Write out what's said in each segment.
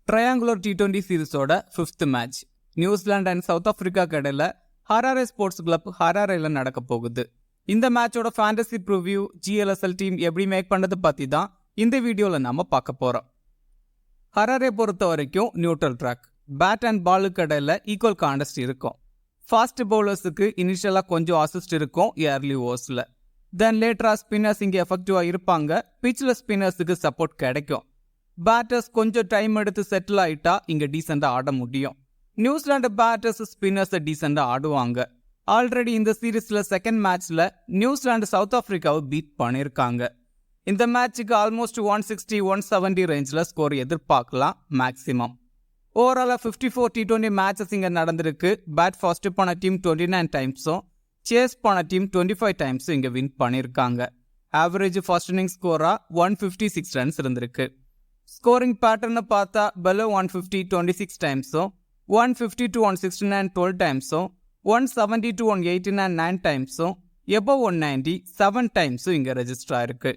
Triangular T20 சீரிஸோட 5th match New Zealand and south Africa கடையில் Harare sports club ஹராரேல நடக்க போகுது. இந்த மேட்சோட ஃபேண்டசி ப்ரிவ்யூ GLSL டீம் எப்படி மேக் பண்ணது பற்றி தான் இந்த வீடியோவில் நம்ம பார்க்க போகிறோம். ஹராரே பொறுத்த வரைக்கும் நியூட்ரல் ட்ராக், பேட் அண்ட் பாலுக்கு இடையில ஈக்குவல் கான்டெஸ்ட் இருக்கும். ஃபாஸ்ட் பவுலர்ஸுக்கு இனிஷியலாக கொஞ்சம் அசிஸ்ட் இருக்கும் ஏர்லி ஓவர்ஸில். தென் லேட்டராக ஸ்பின்னர்ஸ் இங்கே எஃபெக்டிவாக இருப்பாங்க. பிச்சில் ஸ்பின்னர்ஸுக்கு சப்போர்ட் கிடைக்கும். பேட்டர்ஸ் கொஞ்சம் டைம் எடுத்து செட்டில் ஆகிட்டா இங்கே டீசெண்டாக ஆட முடியும். நியூசிலாந்து பேட்டர்ஸ் ஸ்பின்னர்ஸை டீசெண்டாக ஆடுவாங்க. ஆல்ரெடி இந்த சீரீஸில் செகண்ட் மேட்ச்சில் நியூசிலாந்து சவுத் ஆப்பிரிக்காவை பீட் பண்ணியிருக்காங்க. இந்த மேட்சுக்கு ஆல்மோஸ்ட் 160-170 ரேஞ்சில் ஸ்கோர் எதிர்பார்க்கலாம் மேக்ஸிமம். ஓவராலாக 54 T20 மேட்சஸ் இங்கே நடந்திருக்கு. பேட் ஃபர்ஸ்ட் போன டீம் 29 டைம்ஸும் சேஸ் போன டீம் 25 டைம்ஸும் இங்கே வின் பண்ணியிருக்காங்க. ஆவரேஜ் ஃபர்ஸ்ட் இன்னிங் ஸ்கோராக 156 ரன்ஸ் இருந்திருக்கு. ஸ்கோரிங் பேட்டர்னு பார்த்தா பெலோ 150 26 டைம்ஸும் 150-169 12 டைம்ஸும் 170-189 9 டைம்ஸும் எபோவ் 190 7 டைம்ஸும் இங்கே ரெஜிஸ்டர் ஆயிருக்கு.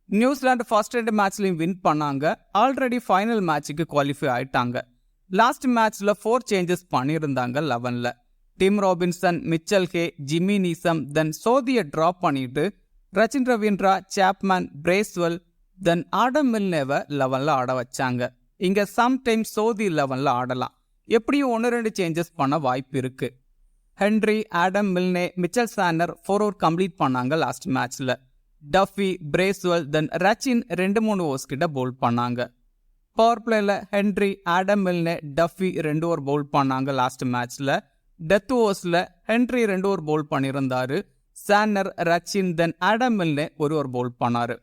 நியூசிலாந்து ஃபர்ஸ்ட் 2 மேட்ச்லையும் வின் பண்ணாங்க. ஆல்ரெடி ஃபைனல் மேட்சுக்கு குவாலிஃபை ஆயிட்டாங்க. லாஸ்ட் மேட்ச்சில் 4 சேஞ்சஸ் பண்ணியிருந்தாங்க 11ல். டிம் ராபின்சன், மிச்சல் ஹே, ஜிம்மி நீசம், தென் சோதியை ட்ராப் பண்ணிட்டு ரச்சின் ரவீந்திரா, சாப்மேன், பிரேஸ்வெல், தென் ஆடம் மில்னேவை 11ல் ஆட வச்சாங்க. இங்கே சம்டைம் சோதி 11ல் ஆடலாம். எப்படியும் 1-2 சேஞ்சஸ் பண்ண வாய்ப்பு இருக்கு. Henry, Adam Milne, Mitchell Santner 4 over complete பண்ணாங்க லாஸ்ட் மேட்ச்ல. Duffy, Bracewell, then Rachin 2-3 overs கிட்ட பவுல் பண்ணாங்க. பவர் பிளேல Henry, Adam Milne, Duffy 2 over bowl பண்ணாங்க லாஸ்ட் மேட்ச்ல. டெத் ஓவர்ஸ்ல ஹென்ரி 2 ஓவர் பவுல் பண்ணியிருந்தாரு. Santner, Rachin, then Adam Milne 1 over bowl பண்ணாரு.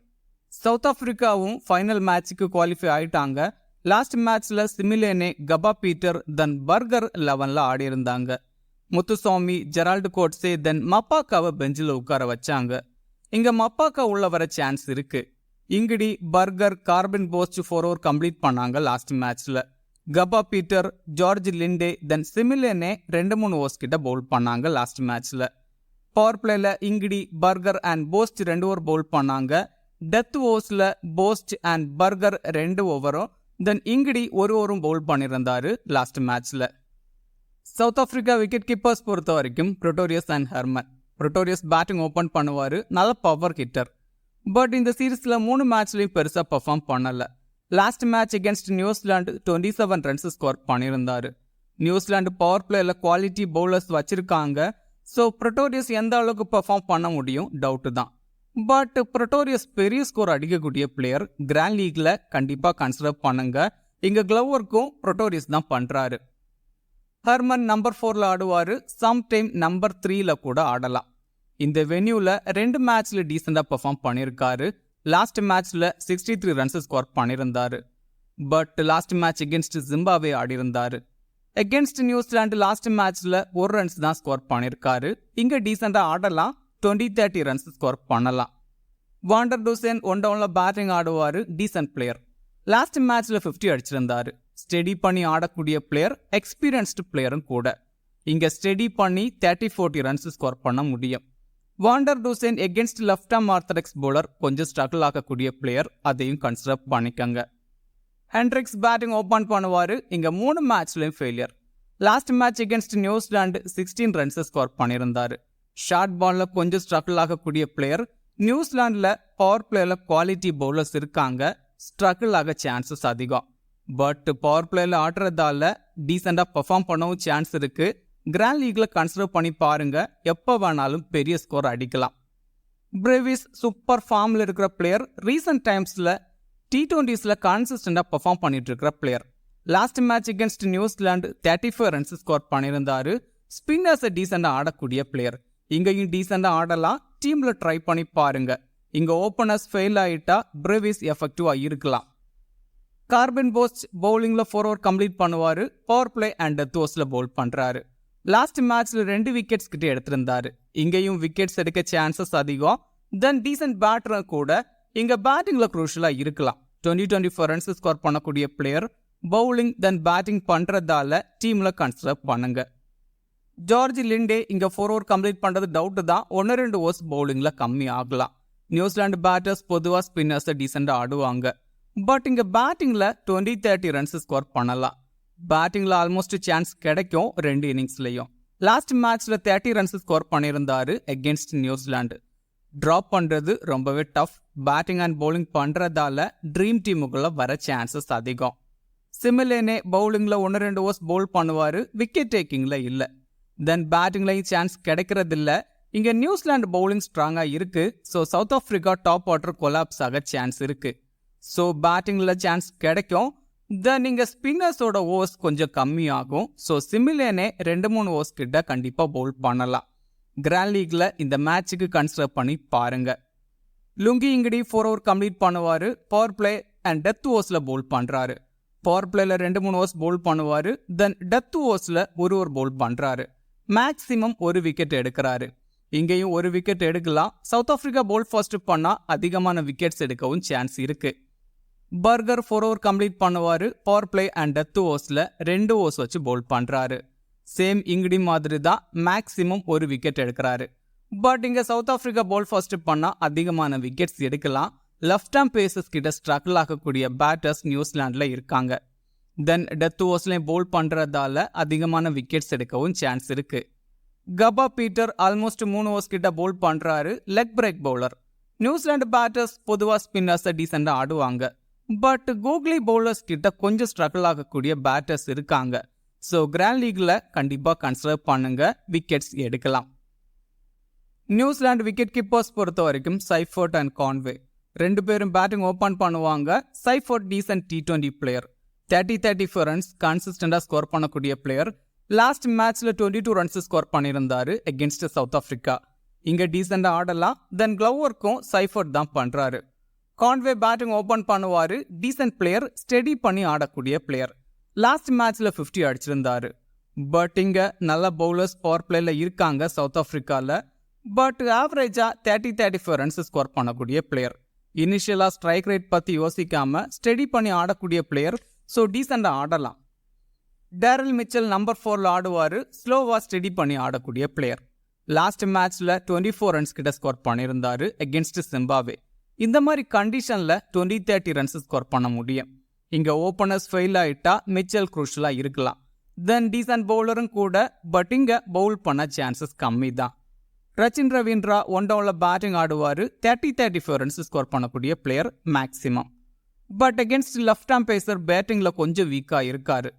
சவுத் ஆப்பிரிக்காவும் ஃபைனல் மேட்சுக்கு குவாலிஃபை ஆயிட்டாங்க. லாஸ்ட் மேட்ச்ல Simelane, Nqaba Peter, then Burger 11ல் ஆடி இருந்தாங்க. முத்துசாமி, ஜெரால்டு கோட்ஸே, தென் மப்பாக்காவை பெஞ்சில் உட்கார வச்சாங்க. இங்க மப்பாக்கா உள்ள வர சான்ஸ் இருக்கு. Ngidi, Burger, Corbin Bosch 4 over complete பண்ணாங்க லாஸ்ட் மேட்ச்ல. Nqaba Peter, George Linde, then Simelane 2-3 overs கிட்ட பவுல் பண்ணாங்க லாஸ்ட் மேட்ச்ல. பவர் பிளேல Ngidi, Burger and Bosch 2 over bowl பண்ணாங்க. டெத் ஓவர்ஸ்ல போஸ்ட் அண்ட் பர்கர் 2 ஓவரும், தென் இங்கிடி 1 ஓவரும் பவுல் பண்ணியிருந்தாரு லாஸ்ட் மேட்ச்ல. சவுத் ஆப்பிரிக்கா விக்கெட் கீப்பர்ஸ் பொறுத்த வரைக்கும் Pretorius and Hermann. Pretorius batting open பண்ணுவாரு, நல்ல பவர் ஹிட்டர். பட் இந்த சீரீஸ்ல 3 மேட்ச்லயும் பெருசா பெர்ஃபார்ம் பண்ணல. Last match against New Zealand 27 runs score பண்ணியிருந்தாரு. நியூசிலாந்து பவர் பிளேல குவாலிட்டி பவுலர்ஸ் வச்சிருக்காங்க. ஸோ பிரிட்டோரியஸ் எந்த அளவுக்கு பெர்ஃபார்ம் பண்ண முடியும் டவுட்டு தான். பட் பிரிட்டோரியஸ் பெரிய ஸ்கோர் அடிக்கக்கூடிய பிளேயர். கிராண்ட் லீக்ல கண்டிப்பா கன்சிடர் பண்ணுங்க. இங்க கிளவர்க்கும் பிரிட்டோரியஸ் தான் பண்றாரு. ஹெர்மன் நம்பர் 4ல ஆடுவாரு. சம்டைம் நம்பர் 3ல கூட ஆடலாம். இந்த வென்யூல 2 மேட்ச்ல டீசெண்டா பெர்ஃபார்ம் பண்ணியிருக்காரு. லாஸ்ட் மேட்ச்ல 63 ரன்ஸ் ஸ்கோர் பண்ணியிருந்தாரு. But last match against Zimbabwe ஆடி இருந்தாரு. அகேன்ஸ்ட் நியூசிலாந்து லாஸ்ட் மேட்ச்ல 1 ரன்ஸ் தான் ஸ்கோர் பண்ணியிருக்காரு. இங்க டீசெண்டா ஆடலாம். 20-30 ரன்ஸ் ஸ்கோர் பண்ணலாம். வாண்டர் டூசன் 1 டவுன்ல பேட்டிங் ஆடுவாரு. Decent player. லாஸ்ட் மேட்ச்ல 50 அடிச்சிருந்தாரு. ஸ்டெடி பண்ணி ஆடக்கூடிய பிளேயர், எக்ஸ்பீரியன்ஸ்டு பிளேயரும் கூட. இங்க ஸ்டெடி பண்ணி 30-40 ரன்ஸ் ஸ்கோர் பண்ண முடியும். Van der Dussen against left arm orthodox bowler, கொஞ்சம் ஸ்ட்ரகிள் ஆகக்கூடிய பிளேயர், அதையும் கன்சிடர் பண்ணிக்கங்க. ஹென்ட்ரிக்ஸ் பேட்டிங் ஓபன் பண்ணுவாரு. இங்க 3 மேட்ச்லயும் ஃபெயிலியர். லாஸ்ட் மேட்ச் அகேன்ஸ்ட் நியூசிலாந்து 16 ரன்ஸ் ஸ்கோர் பண்ணியிருந்தாரு. ஷார்ட் பால்ல கொஞ்சம் ஸ்ட்ரகிள் ஆகக்கூடிய பிளேயர். நியூசிலாந்துல பவர் பிளேல குவாலிட்டி பவுலர்ஸ் இருக்காங்க. ஸ்ட்ரகிள் ஆக சான்சஸ் அதிகம். பட் பவர் பிளேல ஆடுறதால டீசெண்டா பெர்ஃபார்ம் பண்ணவும் சான்ஸ் இருக்கு. கிராண்ட் லீக்ல கன்சிடர் பண்ணி பாருங்க. எப்போ வேணாலும் பெரிய ஸ்கோர் அடிக்கலாம். பிரேவிஸ் சூப்பர் ஃபார்ம்ல இருக்கிற பிளேயர். ரீசன்ட் டைம்ஸ்ல T20ஸ்ல கன்சிஸ்டண்டா பெர்ஃபார்ம் பண்ணிட்டு இருக்கிற player. Last match against New Zealand 35 runs score பண்ணியிருந்தாரு. ஸ்பின்னர்ஸ் டீசெண்டா ஆடக்கூடிய பிளேயர். இங்கேயும் டீசெண்டா ஆடலாம். டீம்ல ட்ரை பண்ணி பாருங்க. இங்க ஓப்பனர்ஸ் ஃபெயில் ஆயிட்டா பிரேவிஸ் எஃபெக்டிவா இருக்கலாம். கார்பின் போஸ்ட் பவுலிங்ல 4 ஓவர் கம்ப்ளீட் பண்ணுவாரு. பவர் பிளே அண்ட் டெத் ஓவர்ஸ்ல பவுல் பண்றாரு. லாஸ்ட் மேட்ச்ல 2 விக்கெட்ஸ் கிட்ட எடுத்திருந்தாரு. இங்கேயும் விக்கெட்ஸ் எடுக்க சான்சஸ் அதிகம். தென் டீசென்ட் பேட்டர் கூட. இங்க பேட்டிங்ல குரூஷியலா இருக்கலாம். 20-24 ரன்ஸ் ஸ்கோர் பண்ணக்கூடிய பிளேயர். பவுலிங் தென் பேட்டிங் பண்றதால டீம்ல கன்சிடர் பண்ணுங்க. ஜார்ஜ் லிண்டே இங்க 4 ஓவர் கம்ப்ளீட் பண்றது டவுட் தான். 1-2 ஓவர்ஸ் பவுலிங்ல கம்மி ஆகலாம். நியூசிலாந்து பேட்டர்ஸ் பொதுவா ஸ்பின்னர்ஸ் டீசெண்டா ஆடுவாங்க. பட் இங்கே பேட்டிங்கில் 20-30 ரன்ஸ் ஸ்கோர் பண்ணலாம். பேட்டிங்கில் ஆல்மோஸ்ட் சான்ஸ் கிடைக்கும் 2 இன்னிங்ஸ்லையும். லாஸ்ட் மேட்ச்சில் 30 ரன்ஸ் ஸ்கோர் பண்ணியிருந்தாரு அகேன்ஸ்ட் நியூசிலாண்டு. ட்ராப் பண்ணுறது ரொம்பவே டஃப். பேட்டிங் அண்ட் பவுலிங் பண்ணுறதால ட்ரீம் டீமுக்குள்ளே வர சான்சஸ் அதிகம். சிமிலேனே பவுலிங்கில் 1-2 ஓவர்ஸ் பவுல் பண்ணுவார், விக்கெட் டேக்கிங்கில் இல்லை. தென் பேட்டிங்லையும் சான்ஸ் கிடைக்கிறதில்ல. இங்கே நியூசிலாந்து பவுலிங் ஸ்ட்ராங்காக இருக்குது. So south Africa top order collapse ஆக சான்ஸ் இருக்குது. ஸோ பேட்டிங்கில் சான்ஸ் கிடைக்கும். தென் இங்கே ஸ்பின்னர்ஸோட ஓவர்ஸ் கொஞ்சம் கம்மியாகும். ஸோ சிமிலேனே 2-3 ஓவர்ஸ் கிட்ட கண்டிப்பாக பவுல் பண்ணலாம். கிராண்ட் லீக்ல இந்த மேட்சுக்கு கன்சிடர் பண்ணி பாருங்க. லுங்கி இங்கடி 4 ஓவர் கம்ப்ளீட் பண்ணுவார். பவர் பிளே அண்ட் டெத் ஓவர்ஸில் பவுல் பண்ணுறாரு. பவர் பிளேல 2-3 ஓவர்ஸ் பவுல் பண்ணுவார். தென் டெத் ஓவர்ஸில் 1 ஓவர் பவுல் பண்ணுறாரு. மேக்ஸிமம் 1 விக்கெட் எடுக்கிறாரு. இங்கேயும் 1 விக்கெட் எடுக்கலாம். சவுத் ஆஃப்ரிக்கா பவுல் ஃபர்ஸ்ட் பண்ணால் அதிகமான விக்கெட்ஸ் எடுக்கவும் சான்ஸ் இருக்கு. பர்கர் 4 ஓவர் கம்ப்ளீட் பண்ணுவார். பவர் பிளே அண்ட் டெத் ஓவர்ஸில் 2 ஓவர்ஸ் வச்சு பவுல் பண்ணுறாரு. சேம் இங்கடி மாதிரி தான், மேக்ஸிமம் 1 விக்கெட் எடுக்கிறாரு. பட் இங்கே சவுத் ஆஃப்ரிக்கா பவுல் ஃபர்ஸ்ட் பண்ணால் அதிகமான விக்கெட்ஸ் எடுக்கலாம். லெஃப்ட் ஆர்ம் பேசஸ் கிட்ட ஸ்ட்ரகிள் ஆகக்கூடிய பேட்டர்ஸ் நியூசிலாண்டில் இருக்காங்க. தென் டெத் ஓவர்ஸ்லையும் பவுல் பண்ணுறதால அதிகமான விக்கெட்ஸ் எடுக்கவும் சான்ஸ் இருக்கு. கபா பீட்டர் ஆல்மோஸ்ட் 3 ஓவர்ஸ் கிட்ட பவுல் பண்ணுறாரு. Leg break bowler. New Zealand batters பொதுவாக ஸ்பின்னர்ஸை டீசெண்டாக ஆடுவாங்க. பட் கூகுளி பவுலர்ஸ் கிட்ட கொஞ்சம் ஸ்ட்ரகிள் ஆகக்கூடிய பேட்டர்ஸ் இருக்காங்க. ஸோ கிராண்ட் லீக்ல கண்டிப்பாக கன்சிடர் பண்ணுங்க, விக்கெட்ஸ் எடுக்கலாம். நியூசிலாந்து விக்கெட் கீப்பர்ஸ் பொறுத்த வரைக்கும் சைஃபர்ட் அண்ட் கான்வே 2 பேரும் பேட்டிங் ஓப்பன் பண்ணுவாங்க. Seifert decent T20 player. 30-34 runs கன்சிஸ்டண்டாக ஸ்கோர் பண்ணக்கூடிய பிளேயர். லாஸ்ட் மேட்ச்ல 22 ரன்ஸ் ஸ்கோர் பண்ணியிருந்தாரு அகேன்ஸ்ட் சவுத் ஆஃப்ரிக்கா. இங்க டீசெண்டா ஆடலாம். தென் கிளவ் ஒர்க்கும் சைஃபர்ட் தான் பண்றாரு. கான்வே பேட்டிங் ஓபன் பண்ணுவாரு. டீசென்ட் பிளேயர், ஸ்டெடி பண்ணி ஆடக்கூடிய பிளேயர். லாஸ்ட் மேட்ச்ல 50 அடிச்சிருந்தாரு. பட் இங்க நல்ல பவுலர்ஸ் பவர் பிளேல இருக்காங்க சவுத் ஆஃப்ரிக்கால. பட் ஆவரேஜா 30-35 ரன்ஸ் ஸ்கோர் பண்ணக்கூடிய பிளேயர். இனிஷியலா ஸ்ட்ரைக் ரேட் பத்தி யோசிக்காம ஸ்டெடி பண்ணி ஆடக்கூடிய பிளேயர். ஸோ டீசெண்டா ஆடலாம். டேரல் மிச்சல் நம்பர் 4ல ஆடுவார். ஸ்லோவாக ஸ்டெடி பண்ணி ஆடக்கூடிய பிளேயர். லாஸ்ட் மேட்ச்ல 24 ரன்ஸ் கிட்ட ஸ்கோர் பண்ணியிருந்தாரு அகேன்ஸ்ட் சிம்பாவே. இந்த மாதிரி கண்டிஷனில் 20-30 ரன்ஸ் ஸ்கோர் பண்ண முடியும். இங்கே ஓப்பனர்ஸ் ஃபெயில் ஆகிட்டா மிச்சல் குரூஷலாக இருக்கலாம். தென் டீசன்ட் பவுலரும் கூட. பட் இங்கே பவுல் பண்ண சான்சஸ் கம்மி தான். ரச்சின் ரவீந்திரா 1 டவுனில் பேட்டிங் ஆடுவார். 30-35 ரன்ஸ் ஸ்கோர் பண்ணக்கூடிய player maximum. But against left arm pacer பேட்டிங்கில் கொஞ்சம் வீக்காக இருக்காரு.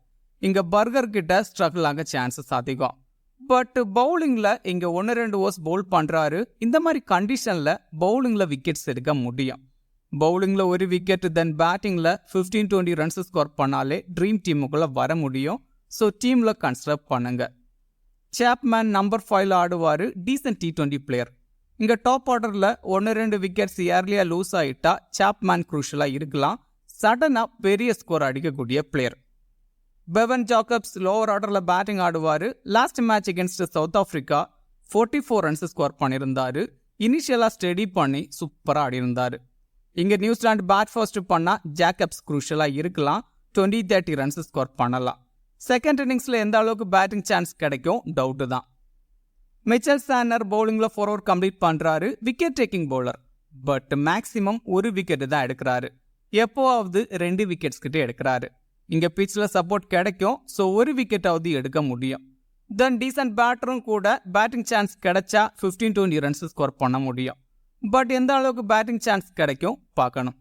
இங்கே பர்கர் கிட்ட ஸ்ட்ரகிள் ஆக சான்சஸ் அதிகம். பட் பவுலிங்கில் இங்கே 1-2 ஓவர்ஸ் பவுல் பண்ணுறாரு. இந்த மாதிரி கண்டிஷனில் பவுலிங்கில் விக்கெட்ஸ் எடுக்க முடியும். பவுலிங்கில் 1 விக்கெட், தென் பேட்டிங்கில் 15-20 ரன்ஸ் ஸ்கோர் பண்ணாலே ட்ரீம் டீமுக்குள்ளே வர முடியும். ஸோ டீமில் கன்சிடர் பண்ணுங்க. சாப்மேன் நம்பர் 5ல ஆடுவார். Descent T20 player. இங்கே டாப் ஆர்டரில் 1-2 விக்கெட்ஸ் ஏர்லியாக லூஸ் ஆகிட்டா சாப்மேன் குரூஷலாக இருக்கலாம். சடனாக பெரிய ஸ்கோர் அடிக்கக்கூடிய பிளேயர். பெவன் ஜாக்கப்ஸ் லோவர் ஆர்டரில் பேட்டிங் ஆடுவார். Last match against South Africa 44 runs score பண்ணியிருந்தாரு. இனிஷியலாக ஸ்டெடி பண்ணி சூப்பராக ஆடியிருந்தார். இங்கே நியூசிலாந்து பேட் ஃபர்ஸ்ட் பண்ணால் ஜாக்கப்ஸ் குரூஷலாக இருக்கலாம். 20-30 ரன்ஸ் ஸ்கோர் பண்ணலாம். செகண்ட் இன்னிங்ஸில் எந்த அளவுக்கு பேட்டிங் சான்ஸ் கிடைக்கும் டவுட்டு தான். மிச்சல் சாண்டர் பவுலிங்கில் 4 ஓவர் கம்ப்ளீட் பண்ணுறாரு. Wicket taking bowler. But maximum 1 wicket தான் எடுக்கிறாரு. எப்போவாவது 2 விக்கெட்ஸ் கிட்டே எடுக்கிறாரு. இங்கே பிச்சில் சப்போர்ட் கிடைக்கும். ஸோ 1 விக்கெட்டாவது எடுக்க முடியும். தென் டீசன்ட் பேட்டரும் கூட. பேட்டிங் சான்ஸ் கிடைச்சா 15-20 ரன்ஸ் ஸ்கோர் பண்ண முடியும். பட் எந்த அளவுக்கு பேட்டிங் சான்ஸ் கிடைக்கும் பார்க்கணும்.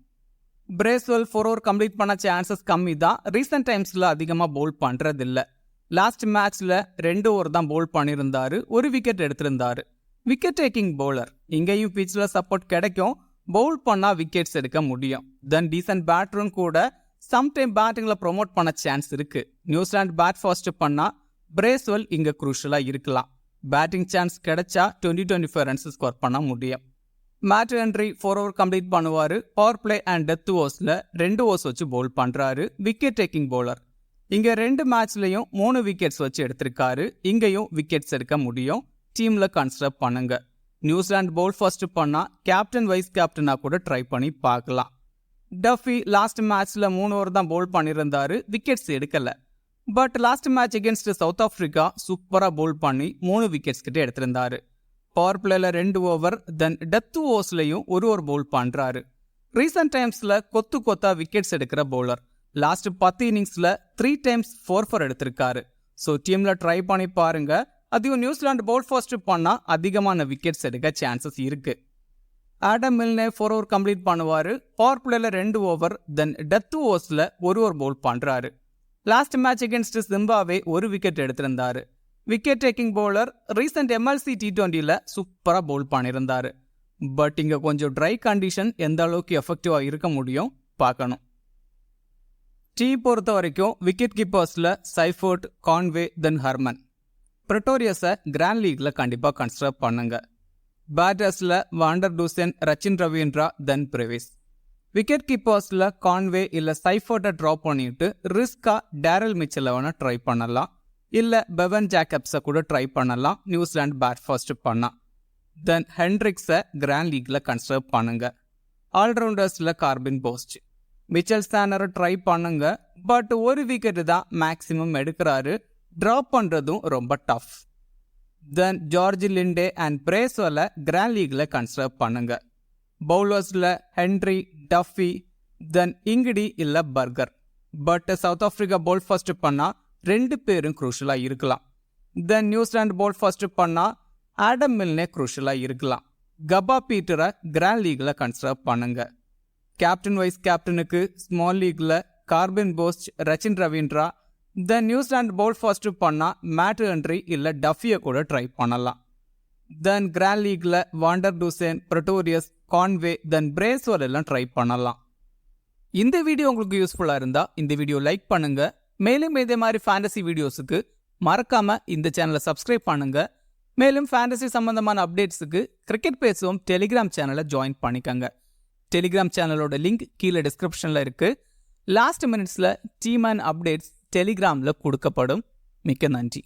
பிரேஸ்வெல் 4 ஓவர் கம்ப்ளீட் பண்ண சான்சஸ் கம்மி தான். ரீசெண்ட் டைம்ஸில் அதிகமாக பவுல் பண்ணுறதில்ல. லாஸ்ட் மேட்ச்சில் 2 ஓவர் தான் பவுல் பண்ணியிருந்தாரு. 1 விக்கெட் எடுத்திருந்தாரு. Wicket taking bowler. இங்கேயும் பிச்சில் சப்போர்ட் கிடைக்கும். பவுல் பண்ணால் விக்கெட்ஸ் எடுக்க முடியும். தென் டீசன்ட் பேட்டரும் கூட. சம்டைம் பேட்டிங்கில் ப்ரொமோட் பண்ண சான்ஸ் இருக்கு. நியூசிலாந்து பேட் ஃபர்ஸ்ட் பண்ணால் பிரேஸ்வெல் இங்கே குரூஷலாக இருக்கலாம். பேட்டிங் சான்ஸ் கிடைச்சா 20-25 ரன்ஸ் ஸ்கோர் பண்ண முடியும். மேட் ஹென்ரி 4 ஓவர் கம்ப்ளீட் பண்ணுவார். பவர் பிளே அண்ட் டெத் ஓவர்ஸில் 2 ஓவர்ஸ் வச்சு பவுல் பண்ணுறாரு. Wicket taking bowler. இங்கே 2 மேட்ச்லையும் 3 விக்கெட்ஸ் வச்சு எடுத்திருக்காரு. இங்கேயும் விக்கெட்ஸ் எடுக்க முடியும். டீமில் கன்சிடர் பண்ணுங்க. நியூசிலாந்து பவுல் ஃபர்ஸ்ட் பண்ணால் கேப்டன் வைஸ் கேப்டனாக கூட ட்ரை பண்ணி பார்க்கலாம். டஃபி லாஸ்ட் மேட்ச்ல 3 ஓவர் தான் பவுல் பண்ணியிருந்தாரு. விக்கெட்ஸ் எடுக்கல. But last match against South Africa சூப்பராக பவுல் பண்ணி 3 விக்கெட்ஸ் கிட்ட எடுத்திருந்தாரு. பவர் பிளேல 2 ஓவர், தென் டெத் ஓவர்ஸ்லையும் 1 ஓவர் பவுல் பண்ணுறாரு. ரீசன்ட் டைம்ஸில் கொத்தா விக்கெட்ஸ் எடுக்கிற பவுலர். லாஸ்ட் 10 இன்னிங்ஸில் 3 டைம்ஸ் 4 எடுத்திருக்காரு. ஸோ டீமில் ட்ரை பண்ணி பாருங்க. அதையும் நியூசிலாந்து பவுல் ஃபர்ஸ்ட் பண்ணால் அதிகமான விக்கெட்ஸ் எடுக்க சான்சஸ் இருக்கு. ஆடம் மில்னே 4 ஓவர் கம்ப்ளீட் பண்ணுவார். பவர் பிளேல 2 ஓவர், தென் டெத் ஓவர்ஸில் 1 ஓவர் பவுல் பண்ணுறாரு. Last match against Zimbabwe 1 wicket எடுத்திருந்தாரு. Wicket taking bowler. Recent MLC T20ல சூப்பராக பவுல் பண்ணியிருந்தாரு. பட் இங்கே கொஞ்சம் ட்ரை கண்டிஷன் எந்த அளவுக்கு எஃபெக்டிவாக இருக்க முடியும் பார்க்கணும். டீ பொறுத்த வரைக்கும் விக்கெட் கீப்பர்ஸில் சைஃபோர்ட், கான்வே, தென் ஹர்மன். பிரட்டோரியஸை கிராண்ட் லீக்ல கண்டிப்பாக கன்சிடர் பண்ணுங்க. பேட்டர்ஸில் வாண்டர் டூசன், ரச்சின் ரவீந்திரா, தென் பிரேவிஸ். விக்கெட் கீப்பர்ஸில் கான்வே இல்லை சைஃபோர்ட்டை ட்ராப் பண்ணிட்டு ரிஸ்காக டேரல் மிச்சலை வேணால் ட்ரை பண்ணலாம். இல்லை பெவன் ஜாக்கப்ஸை கூட ட்ரை பண்ணலாம் நியூசிலாந்து பேட் ஃபர்ஸ்ட் பண்ணா. தென் ஹென்ட்ரிக்ஸை கிராண்ட் லீக்ல கன்சிடர் பண்ணுங்க. ஆல்ரவுண்டர்ஸில் கார்பின் போஸ்ட். மிச்சல் ஸ்டானரை ட்ரை பண்ணுங்க. பட் 1 விக்கெட்டு தான் மேக்ஸிமம் எடுக்கிறாரு. ட்ராப் பண்ணுறதும் ரொம்ப tough. Then George Linde and பிரேஸ்வெல்லை கிராண்ட் லீக்ல கன்சிடர் பண்ணுங்க. பவுலர்ஸில் ஹென்ரி, டஃபி, தென் இங்கிடி இல்லை Burger. But south Africa bowl first பண்ணால் 2 பேரும் குரூஷலாக இருக்கலாம். தென் நியூசிலாந்து பவுல் ஃபர்ஸ்ட் பண்ணால் ஆடம் மில்னே குரூஷலாக இருக்கலாம். கபா பீட்டரை கிராண்ட் லீக்ல கன்சிடர் பண்ணுங்க. கேப்டன் வைஸ் கேப்டனுக்கு ஸ்மால் லீக்ல கார்பின் போஸ்ட், ரச்சின் ரவீந்திரா. தென் நியூசிலாந்து பவுல் ஃபர்ஸ்ட் பண்ணால் மேட் ஹென்ரி இல்லை டஃபியை கூட ட்ரை பண்ணலாம். தென் கிராண்ட் லீக்ல வாண்டர் டூசன், பிரட்டோரியஸ், கான்வே, தென் பிரேஸ்வெல் எல்லாம் ட்ரை பண்ணலாம். இந்த வீடியோ உங்களுக்கு யூஸ்ஃபுல்லாக இருந்தால் இந்த வீடியோ லைக் பண்ணுங்க. மேலும் இதே மாதிரி ஃபேண்டசி வீடியோஸுக்கு மறக்காம இந்த சேனலை சப்ஸ்கிரைப் பண்ணுங்க. மேலும் ஃபேண்டசி சம்பந்தமான அப்டேட்ஸுக்கு கிரிக்கெட் பேசுவோம் டெலிகிராம் சேனலை ஜாயின் பண்ணிக்கங்க. டெலிகிராம் சேனலோட லிங்க் கீழே டிஸ்கிரிப்ஷனில் இருக்கு. லாஸ்ட் மினிட்ஸில் டீம் அண்ட் அப்டேட்ஸ் டெலிகிராமில் கொடுக்கப்படும். மிக்க நன்றி.